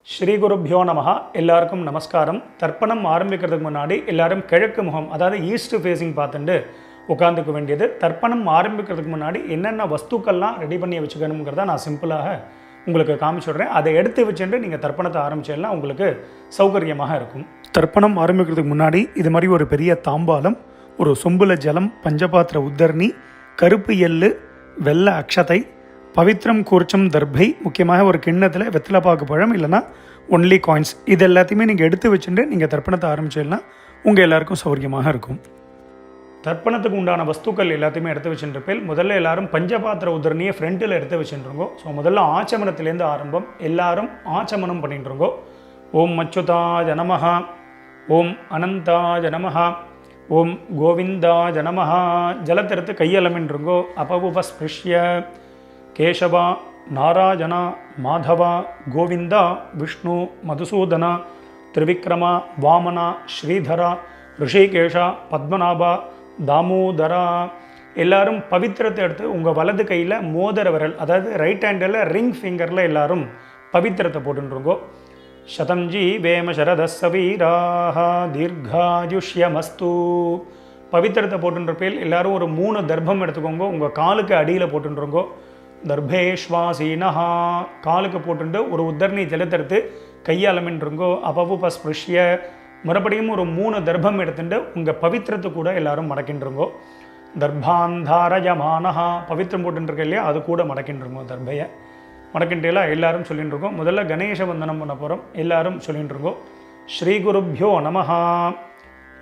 ஸ்ரீ குருப்யோ நமஹ. எல்லாருக்கும் நமஸ்காரம். தர்ப்பணம் ஆரம்பிக்கிறதுக்கு முன்னாடி எல்லாரும் கிழக்கு முகம், அதாவது ஈஸ்ட் ஃபேஸிங் பார்த்துட்டு உட்காந்துக்க வேண்டியது. தர்ப்பணம் ஆரம்பிக்கிறதுக்கு முன்னாடி என்னென்ன வஸ்துக்கள்லாம் ரெடி பண்ணி வச்சுக்கணுங்கிறத நான் சிம்பிளாக உங்களுக்கு காமிச்சுடுறேன். அதை எடுத்து வச்சுட்டு நீங்கள் தர்ப்பணத்தை ஆரம்பிச்சிடலாம், உங்களுக்கு சௌகரியமாக இருக்கும். தர்ப்பணம் ஆரம்பிக்கிறதுக்கு முன்னாடி இது மாதிரி ஒரு பெரிய தாம்பாலம், ஒரு சொம்புல ஜலம், பஞ்சபாத்திர உத்தரணி, கருப்பு எள்ளு, வெள்ளை அக்ஷதை, பவித்ரம் கூர்ச்சம் தர்பை, முக்கியமாக ஒரு கிண்ணத்தில் வெத்தலைப்பாக்கு பழம் இல்லைனா ஒன்லி காயின்ஸ், இது எல்லாத்தையுமே நீங்கள் எடுத்து வச்சுட்டு நீங்கள் தர்ப்பணத்தை ஆரம்பிச்சிடலாம், உங்கள் எல்லாருக்கும் சௌகரியமாக இருக்கும். தர்ப்பணத்துக்கு உண்டான வஸ்துக்கள் எல்லாத்தையுமே எடுத்து வச்சுருப்பேன். முதல்ல எல்லாரும் பஞ்சபாத்திர உதரணியை ஃப்ரண்ட்டில் எடுத்து வச்சுருங்கோ. ஸோ முதல்ல ஆச்சமனத்திலேருந்து ஆரம்பம். எல்லாரும் ஆச்சமனம் பண்ணிட்டுருங்கோ. ஓம் அச்சுதாய நமஹ, ஓம் அனந்தாய நமஹ, ஓம் கோவிந்தாய நமஹ. ஜலத்தெடுத்து கையலமின்றுங்கோ. அபவுபஸ்பிருஷ்ய கேசவா நாராயணா மாதவா கோவிந்தா விஷ்ணு மதுசூதனா திரிவிக்ரமா வாமனா ஸ்ரீதரா ரிஷிகேஷா பத்மநாபா தாமோதரா. எல்லாரும் பவித்திரத்தை எடுத்து உங்கள் வலது கையில் மோதிர விரல், அதாவது ரைட் ஹேண்டில் ரிங் ஃபிங்கரில் எல்லாரும் பவித்திரத்தை போட்டுருங்கோ. சதம்ஜி வேம சரதஸ்ஸ வீராஹ தீர்காயுஷ்யமஸ்து. பவித்திரத்தை போட்டுருப்பேல் எல்லாரும் ஒரு 3 தர்ப்பம் எடுத்துக்கோங்க. உங்கள் காலுக்கு அடியில் போட்டுருங்கோ. தர்பேஷ்வாசீனஹா, காலுக்கு போட்டுட்டு ஒரு உத்தரணி ஜலத்தெடுத்து கையாலமின்றுங்கோ. அபவுபஸ்பிருஷ்ய, மறுபடியும் ஒரு 3 தர்ப்பம் எடுத்துட்டு உங்கள் பவித்திரத்தை கூட எல்லாரும் மடக்கின்றுங்கோ. தர்பாந்தாரயமானஹா, பவித்திரம் போட்டுருக்க இல்லையா, அது கூட மடக்கின்றுங்கோ. தர்பையை மடக்கின்றேலாம் எல்லாரும் சொல்லிட்டு இருக்கோம். முதல்ல கணேச வந்தனம் பண்ண போகிறோம். எல்லாரும் சொல்லிட்டு இருக்கோம். ஸ்ரீ குருப்யோ நமஹா.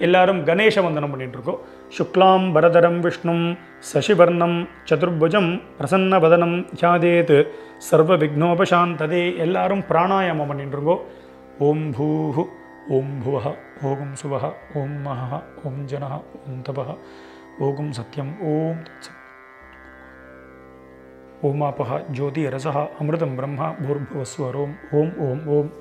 எல்லாரும் கணேச வந்தனம் பண்ணிட்டுருக்கோம். சுக்லாம் பரதரம் விஷ்ணும் சசிவர்ணம் சதுர்புஜம் பிரசன்னவதனம் தியாதேத் சர்வ விக்னோபசாந்ததே. எல்லாரும் பிராணாயாமம் பண்ணிட்டுருக்கோ. ஓம் பூஹு ஓம் புவஹ ஓம் சுவஹ ஓம் மஹ ஓம் ஜனஹ ஓம் தபஹ ஓம் சத்யம் ஓம் தத்சத் ஓமாபஹ ஜோதி ரசஹ அமிர்தம் பிரம்மா பூர்புவஸ்வரோம் ஓம் ஓம் ஓம்.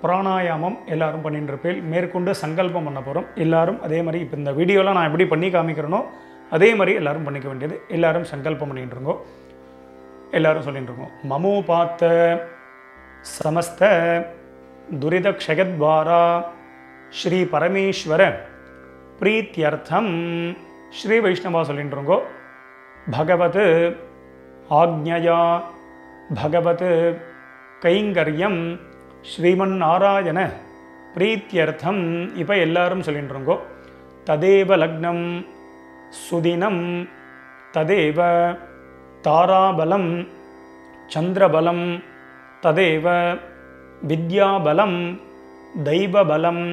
பிராணாயாமம் எல்லாரும் பண்ணிட்டு இருப்பேன். மேற்கொண்டு சங்கல்பம் பண்ண போகிறோம். எல்லாரும் அதே மாதிரி இப்போ இந்த வீடியோவில் நான் எப்படி பண்ணி காமிக்கிறேனோ அதே மாதிரி எல்லாரும் பண்ணிக்க வேண்டியது. எல்லாரும் சங்கல்பம் பண்ணிட்டு இருக்கோம். எல்லாரும் சொல்லிட்டு இருக்கோம். மமோபாத்த சமஸ்த துரித க்ஷயத்வாரா ஸ்ரீ பரமேஸ்வர பிரீத்தியர்த்தம். ஸ்ரீ வைஷ்ணவா சொல்லிட்டு இருக்கோம். பகவத் ஆக்ஞயா பகவத் கைங்கரியம் ஸ்ரீமன் நாராயண பிரீத்தியர்த்தம். இப்போ எல்லாரும் சொல்லிட்டுருங்கோ. ததேவ லக்னம் சுதினம் ததேவ தாராபலம் சந்திரபலம் ததேவ வித்யாபலம் தெய்வபலம்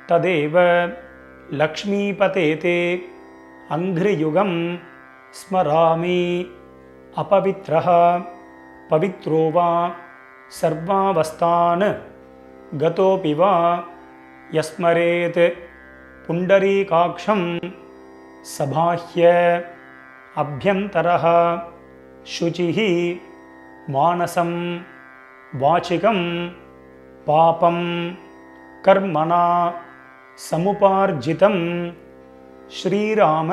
ததேவ லக்ஷ்மீபதேதே அங்கிரியுகம் ஸ்மராமி அபவித்ரஹ பவித்ரோவா சர்வாவஸ்தான் கதோபி வா யஸ்மரேத் புண்டரீகாக்ஷம் சபாஹ்ய அப்யந்தரஹ சுசிஹி மானசம் வாசிகம் பாபம் கர்மணா சமுபார்ஜிதம் ஸ்ரீராம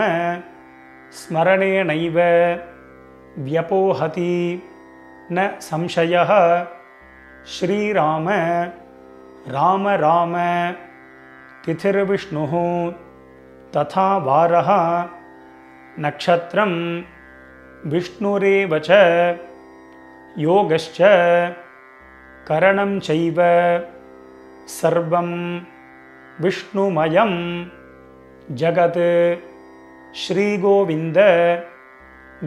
ஸ்மரணேனைவ வ்யபோஹதி ந சம்சயः. ஸ்ரீராம ராம ராம திதிர்விஷ்ணுः ததா வாரः நக்ஷத்ரம் விஷ்ணுரேவ ச யோகஸ்ச கரணம் சைவ சர்வம் விஷ்ணுமயம் ஜகத். ஸ்ரீகோவிந்த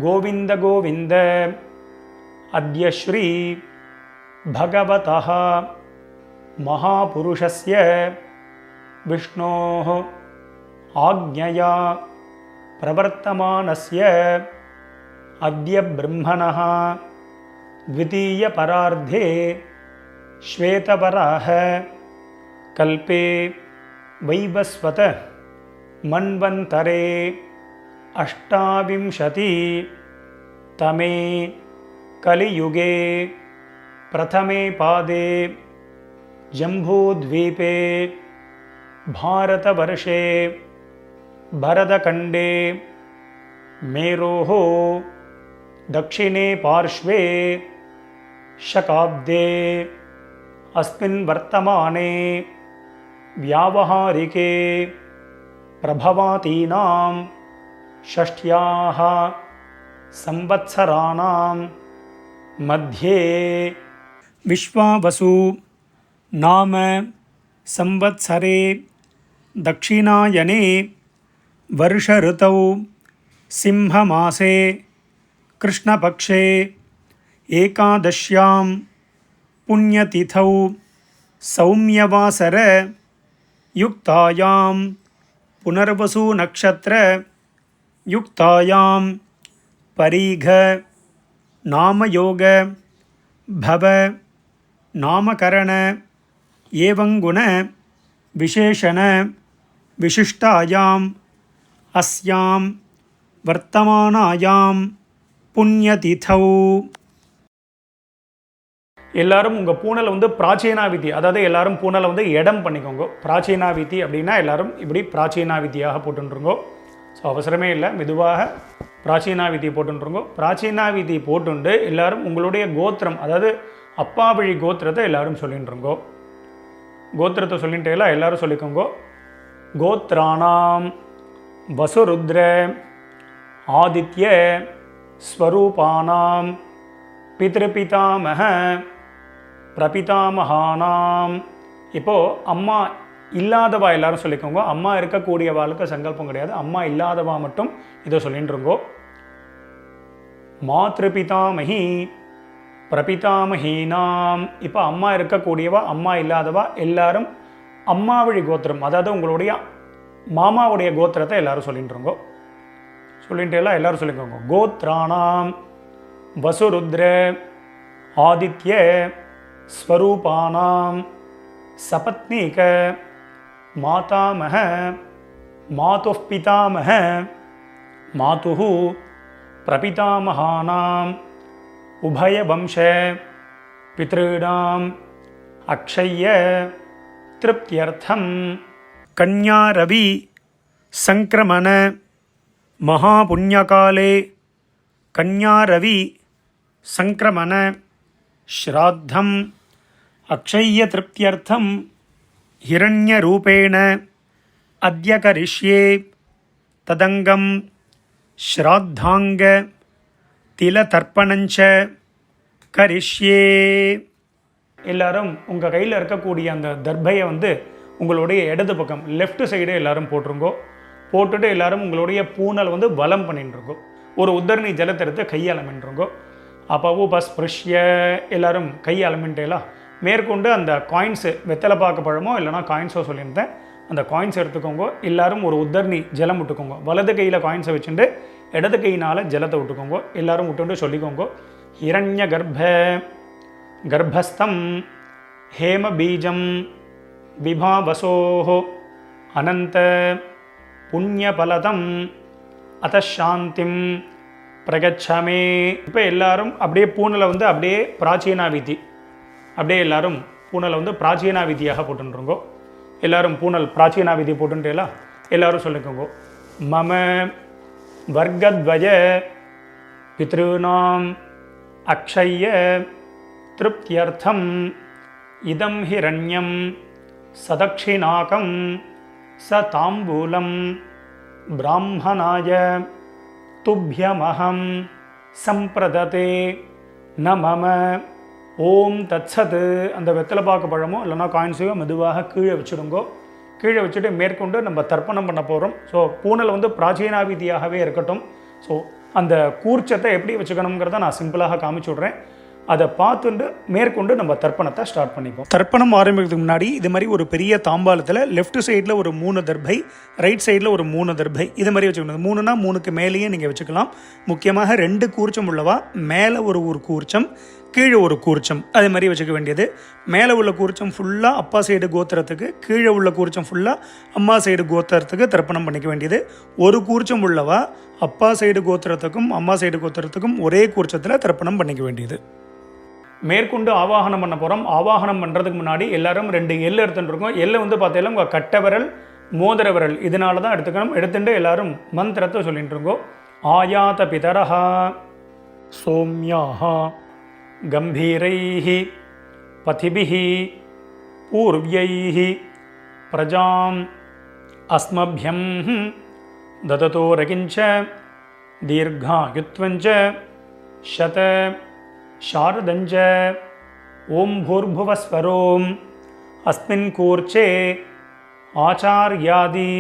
கோவிந்த கோவிந்த. அத்ய ஸ்ரீ பகவதः மகாபுருஷஸ்ய விஷ்ணோः ஆக்ஞயா பிரவர்த்தமானஸ்ய அத்ய பிரம்மணः த்விதீய பரார்த்தே ஸ்வேதவராஹ கல்பே வைவஸ்வத மன்வந்தரே அஷ்டாவிம்சதி தமே கலியுகே பிரதமே பாதே ஜம்பூத்வீபே பாரதவர்ஷே பரதகண்டே மேரோः दक्षिणे पार्श्वे शकाब्दे अस्मिन् वर्तमाने व्यावहारिके प्रभवातीनां षष्ट्याः संवत्सराणां मध्ये विश्वावसु नाम संवत्सरे दक्षिणायने वर्षऋतौ सिंहमासे कृष्णपक्षे एकादश्यां पुण्यतिथौ सौम्यवासर युक्तायां पुनर्वसु नक्षत्र युक्तायां परीघ नामयोग भव नामकरण एवं गुण विशेषण विशिष्टायां अस्यां वर्तमानायां पुण्यतिथौ. எல்லாரும் உங்கள் பூனலை வந்து பிராச்சீனாவிதி, அதாவது எல்லாரும் பூனலை வந்து இடம் பண்ணிக்கோங்க. பிராச்சீனாவிதி அப்படின்னா எல்லாரும் இப்படி பிராச்சீனாவிதியாக போட்டுருங்கோ. ஸோ அவசரமே இல்லை, மெதுவாக பிராச்சீனாவிதி போட்டுருங்கோ. பிராச்சீனாவிதி போட்டுண்டு எல்லாரும் உங்களுடைய கோத்திரம், அதாவது அப்பா வழி கோத்திரத்தை எல்லாரும் சொல்லிட்டுருங்கோ. கோத்திரத்தை சொல்லிட்டு எல்லாரும் சொல்லிக்கோங்க. கோத்ராணாம் வசுருத்ர ஆதித்ய ஸ்வரூபானாம் பித்ருபிதாமக பிரபிதாமகானாம். இப்போது அம்மா இல்லாதவா எல்லாரும் சொல்லிக்கோங்க. அம்மா இருக்கக்கூடியவாளுக்கு சங்கல்பம் கிடையாது, அம்மா இல்லாதவா மட்டும் இதை சொல்லிட்டுருங்கோ. மாத்ருபிதாமகி பிரபிதாமகீனாம். இப்போ அம்மா இருக்கக்கூடியவா அம்மா இல்லாதவா எல்லாரும் அம்மா வழி கோத்திரம், அதாவது உங்களுடைய மாமாவுடைய கோத்திரத்தை எல்லாரும் சொல்லிட்டுருங்கோ. சொல்லிட்டு எல்லாரும் சொல்லிக்கோங்க. கோத்ராணாம் வசுருத்ர ஆதித்ய ஸ்வரூபானாம் சபத்னீக மாதாமக மாதுः பிதாமக மாதுः பிரபிதாமகானாம் உபயவம்ச பித்ருணாம் அக்ஷய்ய திருப்தியர்த்தம் கன்யா ரவி சங்கிரமண மகாபுண்யகாலே கன்யா ரவி சங்கிரமண ஸ்ராத்தம் அக்ஷய்ய திருப்தியர்த்தம் ஹிரண்யரூபேண அத்ய கரிஷ்யே ததங்கம் ஸ்ராத்தாங்க திலதர்ப்பணஞ்ச கரிஷ்யே. எல்லாரும் உங்கள் கையில் இருக்கக்கூடிய அந்த தர்பையை வந்து உங்களுடைய இடது பக்கம் லெஃப்ட் சைடு எல்லாரும் போட்டுருங்கோ. போட்டுட்டு எல்லாரும் உங்களுடைய பூனல் வந்து வலம் பண்ணிட்டுருங்கோ. ஒரு உத்தரணி ஜலத்தை எடுத்து கையாளமின்றுங்கோ. அப்போ உபஸ்பிருஷ்ய எல்லாரும் கையாளமின்ட்டேலாம் மேற்கொண்டு அந்த காயின்ஸு வெத்தலை பாக்கு பழமோ இல்லைனா காயின்ஸோ சொல்லியிருந்தேன், அந்த காயின்ஸ் எடுத்துக்கோங்க. எல்லாரும் ஒரு உத்தரணி ஜலம் விட்டுக்கோங்க. வலது கையில் காயின்ஸை வச்சுட்டு இடது கையினால் ஜலத்தை விட்டுக்கோங்க. எல்லாரும் விட்டுண்டு சொல்லிக்கோங்க. ஹிரண்ய கர்ப்பஸ்தம் ஹேம பீஜம் விபாவசோஹோ அனந்த புண்ணியபலதம் அதசாந்திம் பிரகச்சமே. இப்போ எல்லாரும் அப்படியே பூனலை வந்து அப்படியே பிராச்சீனாவிதி, அப்படியே எல்லாரும் பூனலை வந்து பிராச்சீனாவிதியாக போட்டுருங்கோ. எல்லாரும் பூனல் பிராச்சீனாவிதி போட்டுட்டேலா எல்லாரும் சொல்லிக்கோங்க. மம வர்க்கத்வய பித்ருணாம் அக்ஷய்ய திருப்தியர்த்தம் இதம் ஹிரண்யம் சதக்ஷிணாகம் ச தாம்பூலம் பிராமணாய துப்யமஹம் சம்பிரததே ந மம ஓம் தத்சத். அந்த வெத்தலை பாக்கு பழமோ இல்லைனா காயின்ஸையோ மெதுவாக கீழே வச்சுடுங்கோ. கீழே வச்சுட்டு மேற்கொண்டு நம்ம தர்ப்பணம் பண்ண போகிறோம். ஸோ பூனல் வந்து பிராச்சீனாவிதியாகவே இருக்கட்டும். ஸோ அந்த கூர்ச்சத்தை எப்படி வச்சுக்கணுங்கிறத நான் சிம்பிளாக காமிச்சு விட்றேன். அதை பார்த்துட்டு மேற்கொண்டு நம்ம தர்ப்பணத்தை ஸ்டார்ட் பண்ணிப்போம். தர்ப்பணம் ஆரம்பிக்கிறதுக்கு முன்னாடி இது மாதிரி ஒரு பெரிய தாம்பாளத்தில் லெஃப்ட் சைடில் ஒரு 3 தர்பை, ரைட் சைடில் ஒரு 3 தர்பை, இது மாதிரி வச்சுக்கணும். 3னா 3க்கு மேலேயே நீங்கள் வச்சுக்கலாம். முக்கியமாக 2 கூர்ச்சம் உள்ளவா மேலே ஒரு கூர்ச்சம், கீழே ஒரு கூர்ச்சம், அதே மாதிரி வச்சுக்க வேண்டியது. மேலே உள்ள கூர்ச்சம் ஃபுல்லாக அப்பா சைடு கோத்திரத்துக்கு, கீழே உள்ள கூர்ச்சம் ஃபுல்லாக அம்மா சைடு கோத்திரத்துக்கு தர்ப்பணம் பண்ணிக்க வேண்டியது. ஒரு கூர்ச்சம் உள்ளவா அப்பா சைடு கோத்திரத்துக்கும் அம்மா சைடு கோத்திரத்துக்கும் ஒரே கூர்ச்சத்தில் தர்ப்பணம் பண்ணிக்க வேண்டியது. மேற்கொண்டு ஆவாகனம் பண்ண போகிறோம். ஆவாகனம் பண்ணுறதுக்கு முன்னாடி எல்லாரும் 2 எள்ளு எடுத்துகிட்டு இருக்கோம். எள்ளை வந்து பார்த்தீங்கன்னா உங்கள் கட்டை விரல், மோதிர விரல் இதனால தான் எடுத்துக்கணும். எடுத்துட்டு எல்லாரும் மந்திரத்தை சொல்லிட்டு இருக்கோம். ஆயாத பிதரஹா சோம்யாஹா கம்பீரைஹி பதிபிஹி पूर्व्यैः प्रजाम् अस्मभ्यं ददतो रकिञ्च दीर्घायुत्वञ्च शत शारदञ्च ओम भूर्भुवस्वरोम अस्मिन् कूर्चे आचार्यादि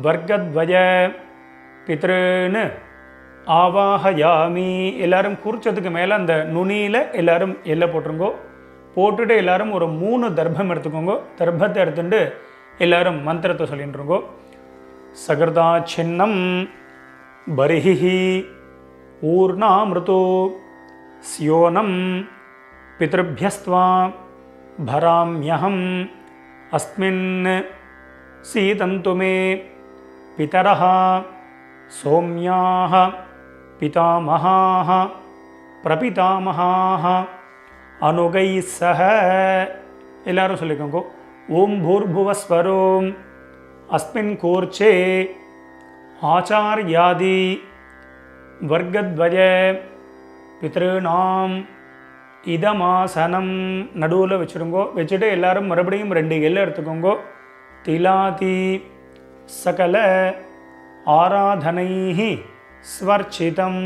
वर्गद्वय पितॄन् ஆவாஹயாமி. எல்லாரும் குறிச்சதுக்கு மேலே அந்த நுனியில் எல்லாரும் எல்லை போட்டுருங்கோ. போட்டுட்டு எல்லாரும் ஒரு 3 தர்ப்பம் எடுத்துக்கோங்க. தர்ப்பத்தை எடுத்துட்டு எல்லாரும் மந்திரத்தை சொல்லிட்டுருங்கோ. சகர்தா சின்னம் பரிஹி ஊர்ணாமிருதோ ஸ்யோனம் பித்ருभ्यस्त्वा भराम्यहम् अस्मिन् सीदन्तु मे पितरः सौम्याः पितामहाः प्रपितामहाः अनुगैः सह. எல்லாரும் சொல்லிக்கோங்க. ஓம் பூர்புவஸ்வரோம் அஸ்மின் கூர்ச்சே ஆச்சார்யாதி வர்க்கத்வய பித்ருணாம் இதமாசனம். நடுவில் வச்சுருங்கோ. வச்சுட்டு எல்லாரும் மறுபடியும் 2 எல்லை எடுத்துக்கோங்கோ. திலாதி சகல ஆராதனைஹி ஸ்வர்ச்சிதம்.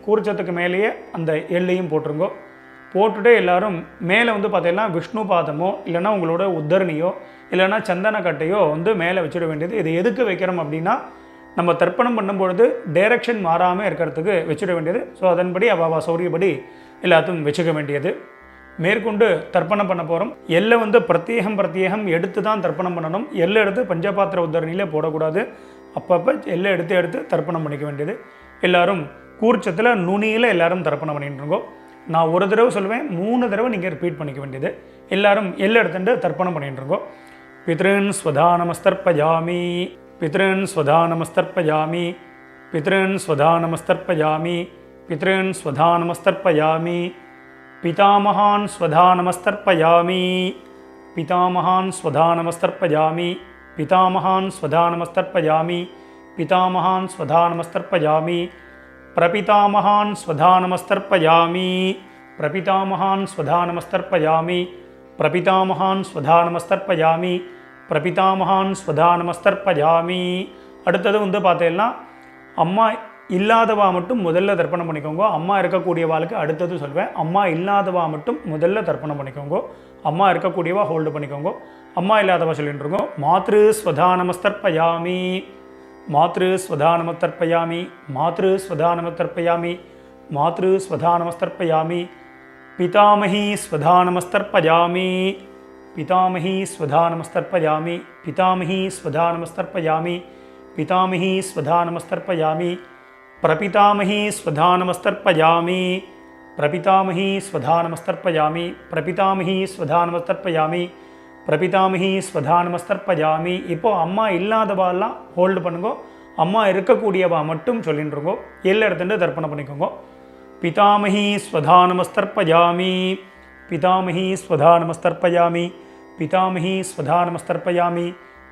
கூர்ச்சத்துக்கு மேலேயே அந்த எல்லையும் போட்டுருங்கோ. போட்டுட்டு எல்லாரும் மேலே பார்த்தீங்கன்னா விஷ்ணு பாதமோ இல்லைன்னா உங்களோட உத்தரணியோ இல்லைன்னா சந்தன கட்டையோ மேலே வச்சுட வேண்டியது. இது எதுக்கு வைக்கிறோம் அப்படின்னா நம்ம தர்ப்பணம் பண்ணும்பொழுது டைரக்ஷன் மாறாமல் இருக்கிறதுக்கு வச்சுட வேண்டியது. ஸோ அதன்படி அவ சௌரியப்படி எல்லாத்தையும் வச்சுக்க வேண்டியது. மேற்கொண்டு தர்ப்பணம் பண்ண போகிறோம். எல்லை பிரத்யேகம் எடுத்து தான் தர்ப்பணம் பண்ணணும். எல்லை எடுத்து பஞ்சபாத்திர உத்தரணியில் போடக்கூடாது. அப்பப்போ எல்லை எடுத்து தர்ப்பணம் பண்ணிக்க வேண்டியது. எல்லாரும் கூர்ச்சத்தில் நுனியில் எல்லாரும் தர்ப்பணம் பண்ணிட்டுருங்கோ. நான் ஒரு தடவை சொல்லுவேன், 3 தடவை நீங்கள் ரிப்பீட் பண்ணிக்க வேண்டியது. எல்லாரும் எல்லை எடுத்துட்டு தர்ப்பணம் பண்ணிட்டுருங்கோ. பித்ருன் ஸ்வதானமஸ்தர்ப்பயாமி பித்ருன் ஸ்வதானமஸ்தர்ப்பயாமி பித்ருன் ஸ்வதானமஸ்தர்ப்பயாமி பித்ருன் ஸ்வதானமஸ்தர்ப்பயாமி பிதாமகான் ஸ்வதானமஸ்தர்ப்பயாமி பிதாமகான் ஸ்வதானமஸ்தர்ப்பயாமி பிதாமகான் ஸ்வதானமஸ்தர்ப்பயாமி பிதாமகான் ஸ்வதானமஸ்தர்ப்பயாமி பிரபிதாமகான் ஸ்வதானமஸ்தர்ப்பயாமி பிரபிதாமகான் ஸ்வதானமஸ்தர்ப்பயாமி பிரபிதாமகான் ஸ்வதானமஸ்தர்ப்பயாமி பிரபிதாமகான் ஸ்வதானமஸ்தர்ப்பயாமி. அடுத்தது பார்த்தீங்கன்னா அம்மா இல்லாதவா மட்டும் முதல்ல தர்ப்பணம் பண்ணிக்கோங்க. அம்மா இருக்கக்கூடியவாளுக்கு அடுத்தது சொல்வேன். அம்மா இல்லாதவா மட்டும் முதல்ல தர்ப்பணம் பண்ணிக்கோங்க. அம்மா இருக்கக்கூடியவா ஹோல்டு பண்ணிக்கோங்க. அம்மா இல்லாதவா சொல்லிட்டு இருக்கோம். மாத்ரு ஸ்வதானமஸ்தர்ப்பயாமி மாத்ரு ஸ்வதானமஸ்தர்ப்பயாமி மாத்ரு ஸ்வதானமஸ்தர்ப்பயாமி மாத்ரு ஸ்வதானமஸ்தர்ப்பயாமி பிதாமஹி ஸ்வதானமஸ்தர்ப்பயாமி பிதாமஹி ஸ்வதானமஸ்தர்ப்பயாமி பிதாமஹி ஸ்வதானமஸ்தர்ப்பயாமி பிதாமஹி ஸ்வதானமஸ்தர்ப்பயாமி பிரபிதாமஹி ஸ்வதானமஸ்தர்ப்பயாமி பிரபிதாமஹி ஸ்வதானமஸ்தர்ப்பயாமி பிரபிதாமஹி ஸ்வதானமஸ்தர்ப்பயாமி பிரபிதாமஹி ஸ்வதானமஸ்தர்ப்பயாமி. இப்போது அம்மா இல்லாதவாலாம் ஹோல்டு பண்ணுங்கோ. அம்மா இருக்கக்கூடியவா மட்டும் சொல்லிட்டுருங்கோ. எல்லாம் எடுத்துட்டு தர்ப்பணம் பண்ணிக்கோங்க. பிதாமஹி ஸ்வதானமஸ்தர்ப்பயாமி பிதாமஹி ஸ்வதானமஸ்தர்ப்பயாமி பிதாமஹி ஸ்வதானமஸ்தர்ப்பயாமி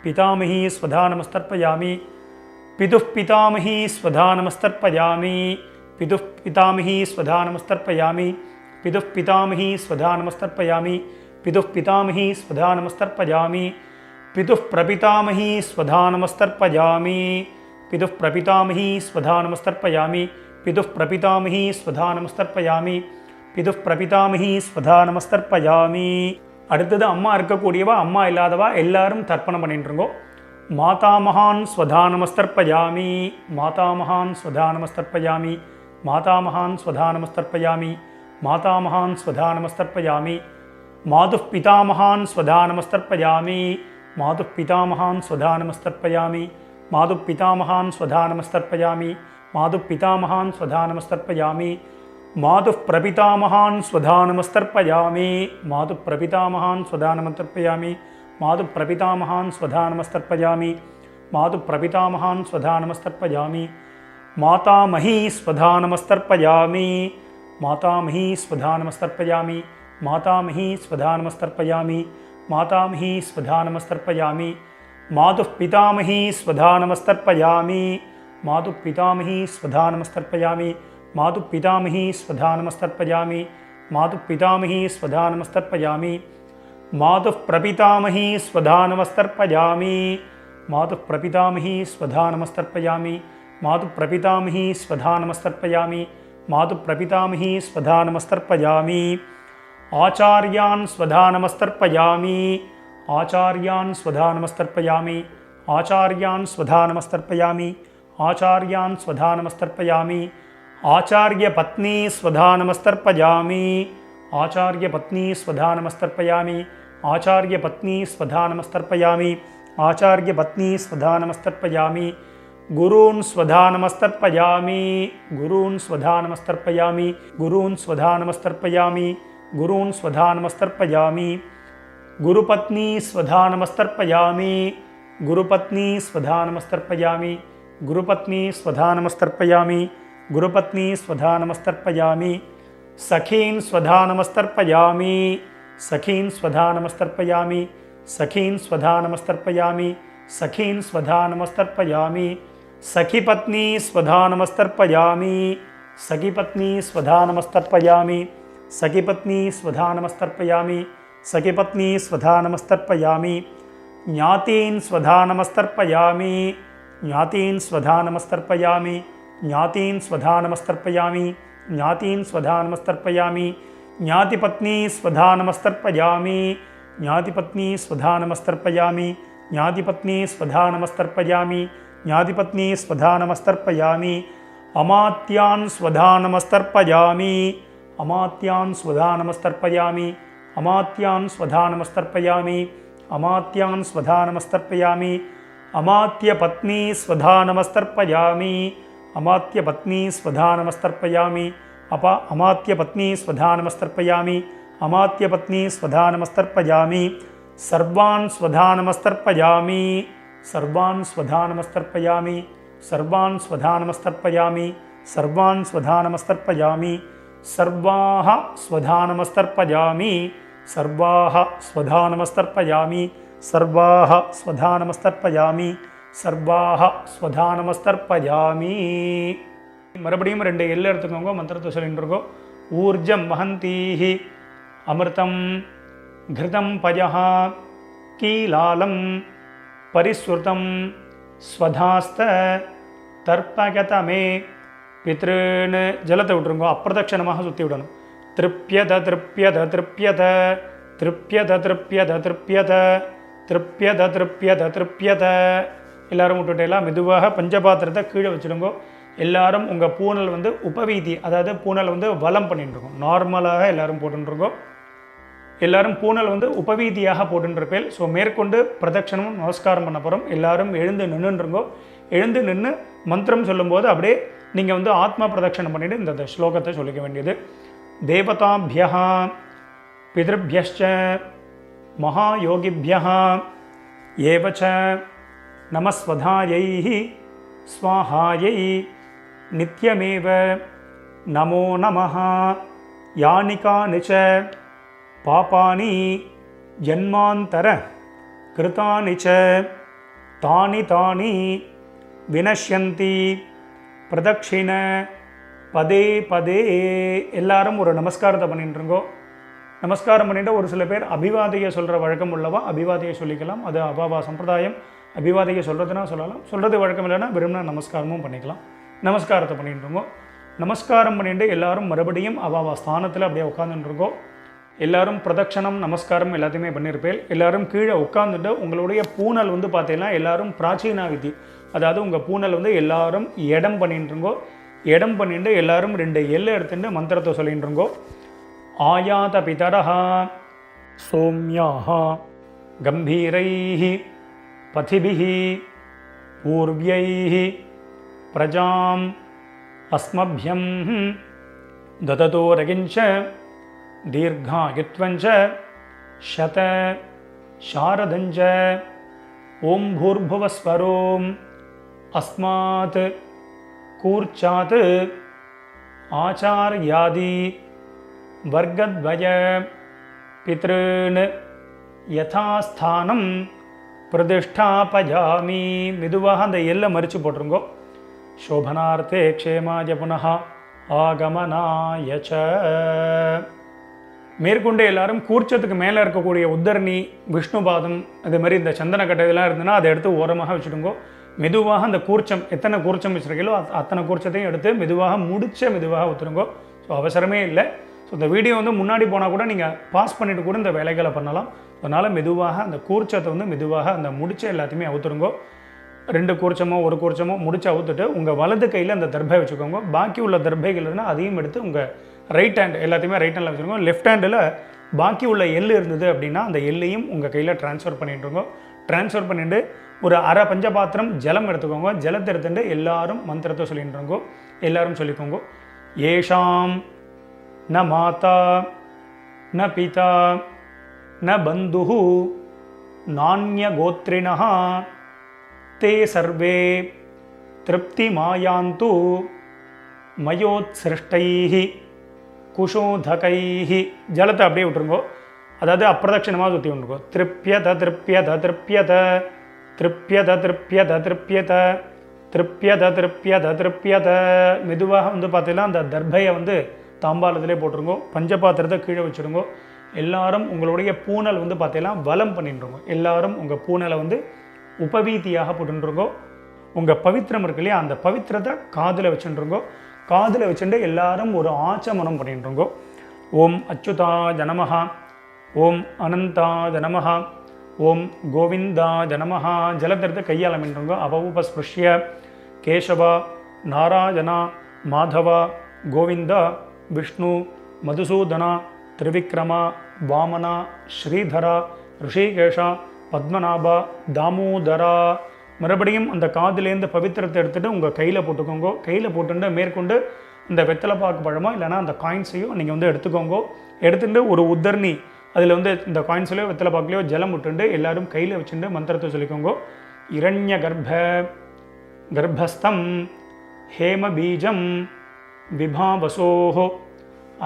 பிதாமஹி ஸ்வதானமஸ்தர்ப்பயாமி பிதுः பிதாமஹி ஸ்வதானமஸ்தர்ப்பயாமி பிதுः பிதாமஹி ஸ்வதானமஸ்தர்ப்பயாமி பிதுः பிதாமஹி ஸ்வதானமஸ்தர்ப்பயாமி பிதுः பிதாமஹி ஸ்வதானமஸ்தர்ப்பயாமி பிதுः பிரபிதாமஹி ஸ்வதானமஸ்தர்ப்பயாமி பிதுः பிரபிதாமஹி ஸ்வதானமஸ்தர்ப்பயாமி பிதுः பிரபிதாமஹி ஸ்வதானமஸ்தர்ப்பயாமி பிதுः பிரபிதாமஹி ஸ்வதானமஸ்தர்ப்பயாமி. அடுத்தது அம்மா இருக்கக்கூடியவா அம்மா இல்லாதவா எல்லாரும் தர்ப்பணம் பண்ணிட்டுருங்கோ. மாதாமகான் ஸ்வதானமஸ்தர்ப்பயாமி மாதாமகான் ஸ்வதானமஸ்தர்ப்பயாமி மாதாமகான் ஸ்வதானமஸ்தர்ப்பயாமி மாதாமகான் ஸ்வதானமஸ்தர்ப்பயாமி மாதுः பிதாமகான் ஸ்வதானமஸ்தர்ப்பயாமி மாதுः பிதாமகான் ஸ்வதானமஸ்தர்ப்பயாமி மாதுः பிதாமகான் ஸ்வதானமஸ்தர்ப்பயாமி மாதுः பிதாமகான் ஸ்வதானமஸ்தர்ப்பயாமி மாதுः பிரபிதாமகான் ஸ்வதானமஸ்தர்ப்பயாமி மாதுः பிரபிதாமகான் ஸ்வதானமஸ்தர்ப்பயாமி மாதுः பிரபிதாமகான் ஸ்வதானமஸ்தர்ப்பயாமி மாதுः பிரபிதாமகான் ஸ்வதானமஸ்தர்ப்பயாமி மாதாமஹி ஸ்வதானமஸ்தர்ப்பயாமி மாதாமஹி ஸ்வதானமஸ்தர்ப்பயாமி மாதாமஹி ஸ்வதானமஸ்தர்ப்பயாமி மாதாமஹி ஸ்வதானமஸ்தர்ப்பயாமி மாதுः பிதாமஹி ஸ்வதானமஸ்தர்ப்பயாமி மாதுः பிதாமஹி ஸ்வதானமஸ்தர்ப்பயாமி மாதுः பிதாமஹி ஸ்வதானமஸ்தர்ப்பயாமி மாதுः பிதாமஹி ஸ்வதானமஸ்தர்ப்பயாமி मातुः प्रपितामही स्वधा नमस्तर्पयामि मातुः प्रपितामही स्वधा नमस्तर्पयामि मातुः प्रपितामही स्वधा नमस्तर्पयामि मातुः प्रपितामही स्वधा नमस्तर्पयामि आचार्यान् स्वधा नमस्तर्पयामि आचार्यान् स्वधा नमस्तर्पयामि आचार्यान् स्वधा नमस्तर्पयामि आचार्यान् स्वधा नमस्तर्पयामि आचार्यपत्नी स्वधा नमस्तर्पयामि आचार्यपत्नी स्वधा नमस्तर्पयामि आचार्यपत्नी स्वधा नमस्तर्पयामि आचार्यपत्नी स्वधा नमस्तर्पयामि गुरून् स्वधा नमस्तर्पयामि गुरून् स्वधा नमस्तर्पयामि गुरून् स्वधा नमस्तर्पयामि गुरून् स्वधा नमस्तर्पयामि गुरुपत्नी स्वधा नमस्तर्पयामि गुरुपत्नी स्वधा नमस्तर्पयामि गुरुपत्नी स्वधा नमस्तर्पयामि गुरुपत्नी स्वधा नमस्तर्पयामि सखीन् स्वधा नमस्तर्पयामि सखीन् स्वधा नमस्तर्पयामि सखीन् स्वधा नमस्तर्पयामि सखीन् स्वधा नमस्तर्पयामि सखीपत्नी स्वधा नमस्तर्पयामि सखीपत्नी स्वधा नमस्तर्पयामि सखीपत्नी स्वधा नमस्तर्पयामि सखीपत्नी स्वधा नमस्तर्पयामि ज्ञातीन् स्वधा नमस्तर्पयामि ज्ञातीन् स्वधा नमस्तर्पयामि ज्ञातीन् स्वधा नमस्तर्पयामि ज्ञातीन् स्वधा नमस्तर्पयामि ज्ञातिपत्नी स्वधा नमस्तर्पयामि ज्ञातिपत्नी स्वधा नमस्तर्पयामि ज्ञातिपत्नी स्वधा नमस्तर्पयामि ज्ञातिपत्नी स्वधा नमस्तर्पयामि अमात्यान् स्वधा नमस्तर्पयामि अमात्यान् स्वधा नमस्तर्पयामि अमात्यान् स्वधा नमस्तर्पयामि अमात्यान् स्वधा नमस्तर्पयामि अमात्यपत्नी स्वधा नमस्तर्पयामि अमात्यपत्नी स्वधा नमस्तर्पयामि अमात्यपत्नी स्वधा नमस्तर्पयामि अमात्यपत्नी स्वधा नमस्तर्पयामि सर्वान् स्वधा नमस्तर्पयामि सर्वान् स्वधा नमस्तर्पयामि सर्वान् स्वधा नमस्तर्पयामि सर्वान् स्वधा नमस्तर्पयामि सर्वाः स्वधा नमस्तर्पयामि सर्वाः स्वधा नमस्तर्पयामि सर्वाः स्वधा नमस्तर्पयामि सर्वाः स्वधा नमस्तर्पयामि மறுபடியும் ரெண்டு எல்லை எடுத்துக்கோங்க மந்திரத்தை சொல்லிட்டு இருக்கோம் ஊர்ஜம் வஹந்தீஹி அமிர்தம் घृतं पयः कीलालं परिस्रुतं स्वधास्त तर्पगतमे पितॄन् जलத்தை விட்டுருங்க அப்பிரதட்சணமாக சுற்றி விடணும் திருப்யத திருப்யத திருப்யத திருப்யத திருப்யத திருப்யத திருப்யத திருப்யத திருப்யத எல்லாரும் விட்டுட்டேலாம் மெதுவாக பஞ்சபாத்திரத்தை கீழே வச்சுடுங்க எல்லாரும் உங்கள் பூனல் வந்து உபவீதி அதாவது பூனல் வந்து வலம் பண்ணிட்டு இருக்கோம் நார்மலாக எல்லாரும் போட்டுருக்கோம் எல்லாரும் பூனல் வந்து உபவீதியாக போட்டுருப்பேன் ஸோ மேற்கொண்டு பிரதட்சணமும் நமஸ்காரம் பண்ண போகிறோம் எல்லாரும் எழுந்து நின்றுருங்கோ எழுந்து நின்று மந்திரம் சொல்லும்போது அப்படியே நீங்கள் வந்து ஆத்மா பிரதட்சணம் பண்ணிவிட்டு இந்த ஸ்லோகத்தை சொல்லிக்க வேண்டியது தேவதாபியः பிதృभ्यश्च महायोगिभ्यः एव च नमस्वधायै स्वाहायै नित्यमेव नमो नमः यानि कानि च पापानि जन्मान्तर कृतानि च तानि तानि विनश्यन्ति प्रदक्षिण पदे पदे எல்லாரும் ஒரு நமஸ்காரத்தை பண்ணிட்டுருங்கோ நமஸ்காரம் பண்ணிட்டு ஒரு சில பேர் அபிவாதையை சொல்கிற வழக்கம் உள்ளவா அபிவாதையை சொல்லிக்கலாம் அது அபாவா சம்பிரதாயம் அபிவாதையை சொல்கிறதுனா சொல்லலாம் சொல்கிறது வழக்கம் இல்லைன்னா விரும்பின நமஸ்காரமும் பண்ணிக்கலாம் நமஸ்காரத்தை பண்ணிட்டுருங்கோ நமஸ்காரம் பண்ணிட்டு எல்லாரும் மறுபடியும் அபாவா ஸ்தானத்தில் அப்படியே உட்காந்துட்டுருங்கோ எல்லாரும் பிரதட்சணம் நமஸ்காரம் எல்லாத்தையுமே பண்ணியிருப்பேன் எல்லாரும் கீழே உட்காந்துட்டு உங்களுடைய பூனல் வந்து பார்த்தீங்கன்னா எல்லாரும் பிராச்சீனா விதி அதாவது உங்கள் பூனல் வந்து எல்லாரும் இடம் பண்ணிட்டுருங்கோ இடம் பண்ணிட்டு எல்லாரும் ரெண்டு எல்லை எடுத்துட்டு மந்திரத்தை சொல்லிட்டுருங்கோ ஆயாத பிதரஹா சோம்யாஹா கம்பீரைஹி பதிபிஹி பூர்வ்யைஹி பிரஜாம் அஸ்மப்யம் தததோ ரகிஞ்ச दीर्घायुत्वञ्च शत शारदञ्च ओम भूर्भुवस्वरोम अस्मात् कूर्चात् आचार्यादि वर्गद्वय पितॄन् यथास्थानं प्रतिष्ठापयामि மெதுவாக அந்த எல்லை மறித்து போட்டுருங்கோ शोभनार्थे क्षेमाय पुनः आगमनाय च மேற்கொண்டு எல்லாரும் கூர்ச்சத்துக்கு மேலே இருக்கக்கூடிய உத்தரணி, விஷ்ணுபாதம், அதே மாதிரி இந்த சந்தனக்கட்டை இதெல்லாம் இருந்ததுன்னா அதை எடுத்து ஓரமாக வச்சுடுங்கோ. மெதுவாக அந்த கூர்ச்சம், எத்தனை கூர்ச்சம் வச்சுருக்கீங்களோ அத்தனை கூர்ச்சத்தையும் எடுத்து மெதுவாக மெதுவாக ஊற்றுருங்கோ. ஸோ அவசரமே இல்லை. ஸோ இந்த வீடியோ வந்து முன்னாடி போனால் கூட நீங்கள் பாஸ் பண்ணிவிட்டு கூட இந்த வேலைகளை பண்ணலாம். அதனால் மெதுவாக அந்த கூர்ச்சத்தை வந்து மெதுவாக அந்த முடிச்ச எல்லாத்தையுமே அவுத்துருங்கோ. 2 கூர்ச்சமோ 1 கூர்ச்சமோ முடிச்சு அவுத்துட்டு உங்கள் வலது கையில் அந்த தர்பை வச்சுக்கோங்க. பாக்கி உள்ள தர்பைகள் இருந்தால் அதையும் எடுத்து உங்கள் ரைட் ஹேண்ட் எல்லாத்தையுமே ரைட் ஹேண்டில் வச்சுருக்கோம். லெஃப்ட் ஹேண்டில் பாக்கி உள்ள எள்ளு இருந்தது அப்படின்னா அந்த எள்ளையும் உங்கள் கையில் ட்ரான்ஸ்ஃபர் பண்ணிட்டுருங்கோ. ட்ரான்ஸ்ஃபர் பண்ணிவிட்டு ஒரு அரை பஞ்சபாத்திரம் ஜலம் எடுத்துக்கோங்க. ஜலத்தை எடுத்துட்டு எல்லாரும் மந்திரத்தை சொல்லிட்டுருங்கோ. எல்லாரும் சொல்லிக்கோங்க. ஏஷாம் ந மாதா ந பிதா ந பந்துஹு நான்ய கோத்ரிணஹ தே சர்வே திருப்தி மாயாந்து மயோத்சிருஷ்டைஹி குஷோதகைஹி. ஜலத்தை அப்படியே விட்டுருங்கோ. அதாவது அப்பிரதட்சணமாக சுற்றி விட்டுருங்கோ. திருப்யத திருப்யத திருப்யத திருப்யத திருப்யத திருப்யத திருப்யத திருப்யத திருப்யத. மெதுவாக வந்து பார்த்தீங்கன்னா அந்த தர்பையை வந்து தாம்பாளத்திலே போட்டுருங்கோ. பஞ்சபாத்திரத்தை கீழே வச்சுருங்கோ. எல்லாரும் உங்களுடைய பூனல் வந்து பார்த்தீங்கன்னா வலம் பண்ணிட்டுருங்கோ. எல்லாரும் உங்கள் பூனலை வந்து உபவீதியாக போட்டுருங்கோ. உங்கள் பவித்திரம் இருக்கு இல்லையா, அந்த பவித்திரத்தை காதில் வச்சுருங்கோ. காதில் வச்சுட்டு எல்லாரும் ஒரு ஆச்சமனம் பண்ணிட்டுருங்கோ. ஓம் அச்சுதாய நமஹ, ஓம் அனந்தாய நமஹ, ஓம் கோவிந்தாய நமஹ. ஜலத்திரத்தை கையால் மின்றுங்கோ. அவவுபஸ்பிருஷ்ய கேசவா நாராயணா மாதவா கோவிந்தா விஷ்ணு மதுசூதனா திரிவிக்ரமா வாமனா ஸ்ரீதரா ரிஷிகேஷா பத்மநாபா தாமோதரா. மறுபடியும் அந்த காதிலேருந்து பவித்திரத்தை எடுத்துகிட்டு உங்கள் கையில் போட்டுக்கோங்க. கையில் போட்டுட்டு மேற்கொண்டு இந்த வெத்தலைப்பாக்கு பழமோ இல்லைனா அந்த காயின்ஸையும் நீங்கள் வந்து எடுத்துக்கோங்க. எடுத்துகிட்டு ஒரு உத்தர்ணி அதில் வந்து இந்த காயின்ஸ்லையோ வெத்தலைப்பாக்குலையோ ஜலம் விட்டுண்டு எல்லாரும் கையில் வச்சுட்டு மந்திரத்தை சொல்லிக்கோங்க. இரண்ய கர்ப்பஸ்தம் ஹேம பீஜம் விபாவசோஹோ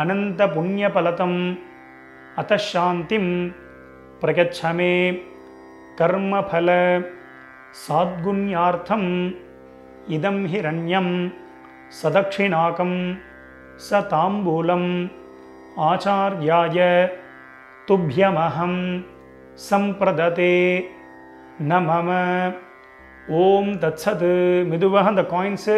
அனந்த புண்ணியபலதம் அத்தசாந்திம் பிரகச்சமே கர்மபல சாத்குண்யார்த்தம் இதம் ஹிரண்யம் சதக்ஷிணாகம் ச தாம்பூலம் ஆச்சார்யாய துப்யமஹம் சம்பிரததே நமம. ஓம் தத்சத். மெதுவாக அந்த காயின்ஸு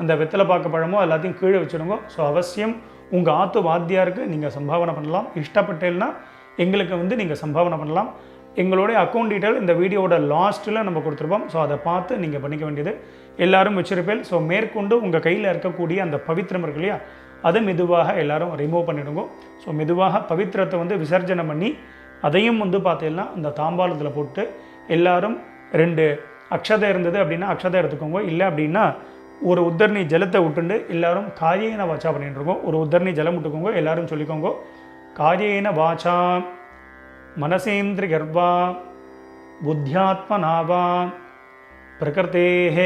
அந்த வெத்தலைப்பாக்கு பழமோ எல்லாத்தையும் கீழே வச்சுடுங்க. ஸோ அவசியம் உங்கள் ஆத்து வாத்தியாருக்கு நீங்கள் சம்பாவனை பண்ணலாம். இஷ்டப்பட்டேன்னா எங்களுக்கு வந்து நீங்கள் சம்பாவனை பண்ணலாம். எங்களுடைய அக்கௌண்ட் டீட்டெயில் இந்த வீடியோட லாஸ்ட்டில் நம்ம கொடுத்துருப்போம். ஸோ அதை பார்த்து நீங்கள் பண்ணிக்க வேண்டியது. எல்லோரும் வச்சிருப்பேன். ஸோ மேற்கொண்டு உங்கள் கையில் இருக்கக்கூடிய அந்த பவித்திரம் இருக்கு இல்லையா, அதை மெதுவாக எல்லோரும் ரிமூவ் பண்ணிவிடுங்க. ஸோ மெதுவாக பவித்திரத்தை வந்து விசர்ஜனம் பண்ணி அதையும் வந்து பார்த்தீங்கன்னா அந்த தாம்பாளத்தில் போட்டு எல்லாரும் 2 அக்ஷதை இருந்தது அப்படின்னா அக்ஷதை எடுத்துக்கோங்க. இல்லை அப்படின்னா ஒரு உத்தரணி ஜலத்தை விட்டுண்டு எல்லாரும் காயேன வாச்சா பண்ணிட்டுருக்கோம். ஒரு உத்தரணி ஜலம் விட்டுக்கோங்க. எல்லாரும் சொல்லிக்கோங்க. காயேன வாச்சா மனசேந்திரி கர்வா புத்தியாத்மனாவா பிரகிருதேஹ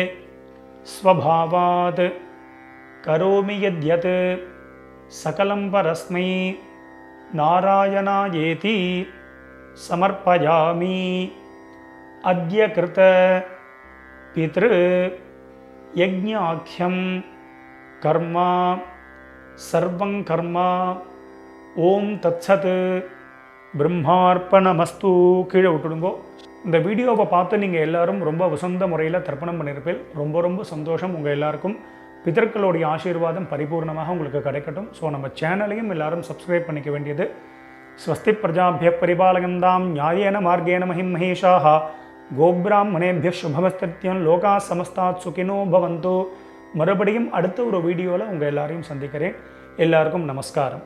ஸ்வபாவாத் கரோமி யத்யத் சகலம் பரஸ்மை நாராயணாயேதி சமர்ப்பயாமி. அத்ய கிருத பித்ரு யஜ்ஞாக்யம் கர்மா சர்வங் கர்மா. ஓம் தத்சத் பிரம்மார்ப்பணமஸ்து. கீழே விட்டுடுங்கோ. இந்த வீடியோவை பார்த்து நீங்கள் எல்லாரும் ரொம்ப வசந்த முறையில் தர்ப்பணம் பண்ணியிருப்பேன். ரொம்ப ரொம்ப சந்தோஷம். உங்கள் எல்லாருக்கும் பிதர்களுடைய ஆசீர்வாதம் பரிபூர்ணமாக உங்களுக்கு கிடைக்கட்டும். ஸோ நம்ம சேனலையும் எல்லாரும் சப்ஸ்கிரைப் பண்ணிக்க வேண்டியது. ஸ்வஸ்தி பிரஜாபிய பரிபாலகந்தாம் நியாயேன மார்கேண மஹிம் மகேஷாஹ கோப்ராஹ்மணேபிய சுபமஸ்தித்யம் லோகா சமஸ்தாத் சுகினோ பவந்து. மறுபடியும் அடுத்த ஒரு வீடியோவில் உங்கள் எல்லாரையும் சந்திக்கிறேன். எல்லாருக்கும் நமஸ்காரம்.